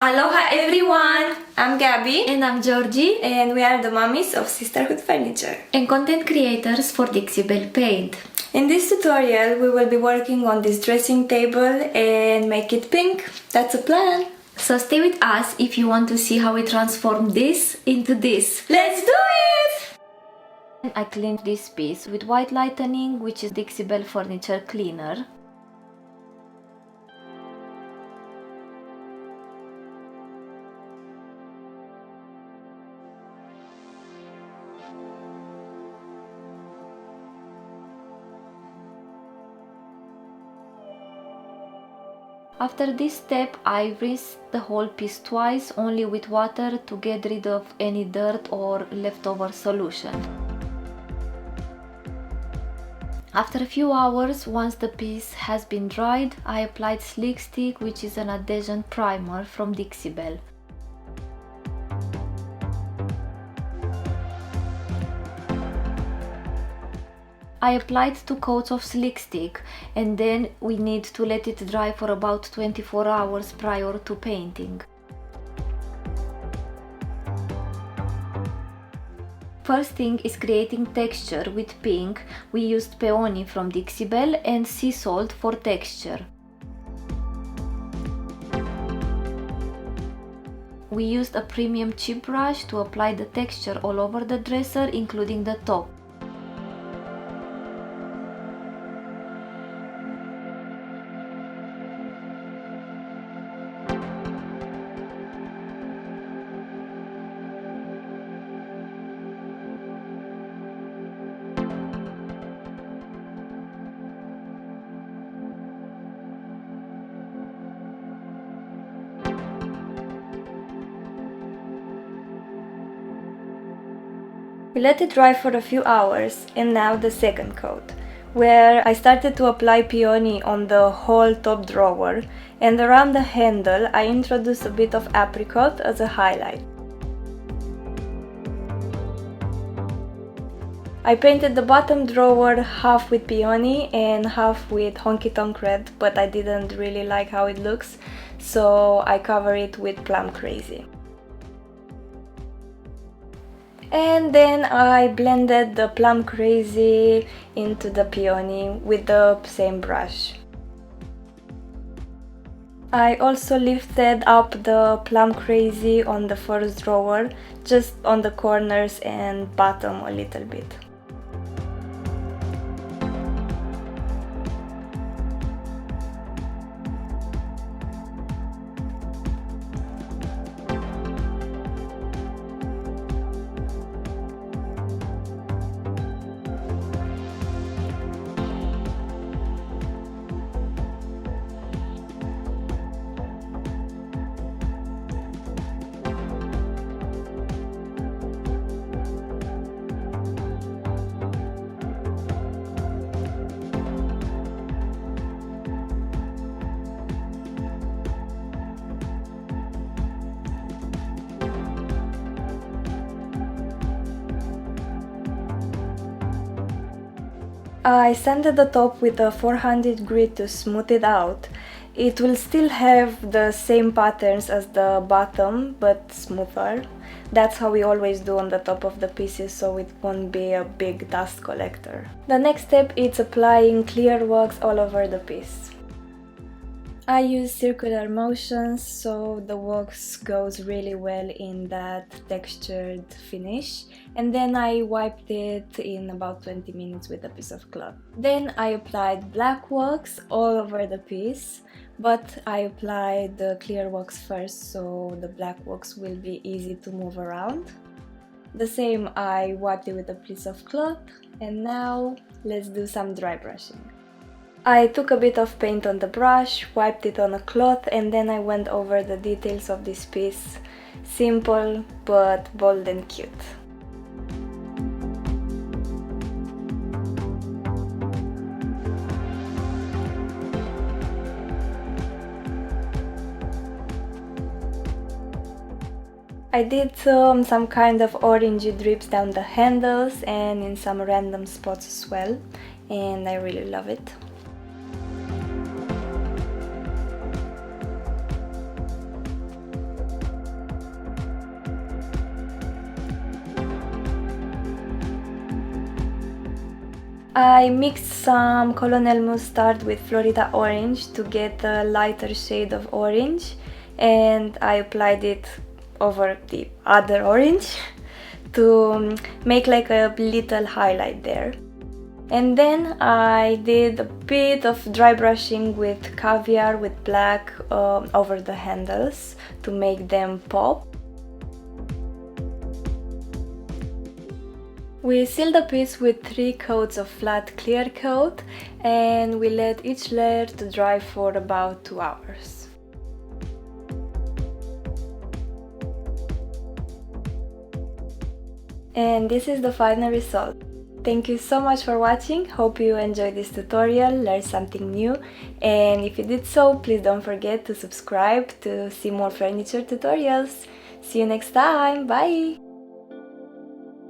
Aloha everyone! I'm Gabby And I'm Georgie, and we are the mummies of Sisterhood Furniture and content creators for Dixie Belle Paint. In this tutorial we will be working on this dressing table and make it pink. That's a plan! So stay with us if you want to see how we transform this into this. Let's do it! I cleaned this piece with white lightening, which is Dixie Belle Furniture Cleaner. After this step, I rinsed the whole piece twice, only with water to get rid of any dirt or leftover solution. After a few hours, once the piece has been dried, I applied Slick Stick, which is an adhesion primer from Dixie Belle. I applied 2 coats of Slick Stick, and then we need to let it dry for about 24 hours prior to painting. First thing is creating texture with pink. We used peony from Dixie Belle and sea salt for texture. We used a premium chip brush to apply the texture all over the dresser, including the top. We let it dry for a few hours, and now the second coat, where I started to apply peony on the whole top drawer, and around the handle I introduced a bit of apricot as a highlight. I painted the bottom drawer half with peony and half with honky tonk red, but I didn't really like how it looks, so I cover it with Plum Crazy. And then I blended the Plum Crazy into the peony with the same brush. I also lifted up the Plum Crazy on the first drawer, just on the corners and bottom a little bit. I sanded the top with a 400 grit to smooth it out. It will still have the same patterns as the bottom, but smoother. That's how we always do on the top of the pieces, so it won't be a big dust collector. The next step is applying clear wax all over the piece. I use circular motions so the wax goes really well in that textured finish, and then I wiped it in about 20 minutes with a piece of cloth. Then I applied black wax all over the piece, but I applied the clear wax first so the black wax will be easy to move around. The same, I wiped it with a piece of cloth, and now let's do some dry brushing. I took a bit of paint on the brush, wiped it on a cloth, and then I went over the details of this piece. Simple but bold and cute. I did some kind of orangey drips down the handles and in some random spots as well, and I really love it. I mixed some Colonel Mustard with Florida Orange to get a lighter shade of orange, and I applied it over the other orange to make like a little highlight there. And then I did a bit of dry brushing with caviar with black over the handles to make them pop. We sealed the piece with 3 coats of flat clear coat, and we let each layer to dry for about 2 hours. And this is the final result. Thank you so much for watching. Hope you enjoyed this tutorial, learned something new, and if you did so, please don't forget to subscribe to see more furniture tutorials. See you next time. Bye!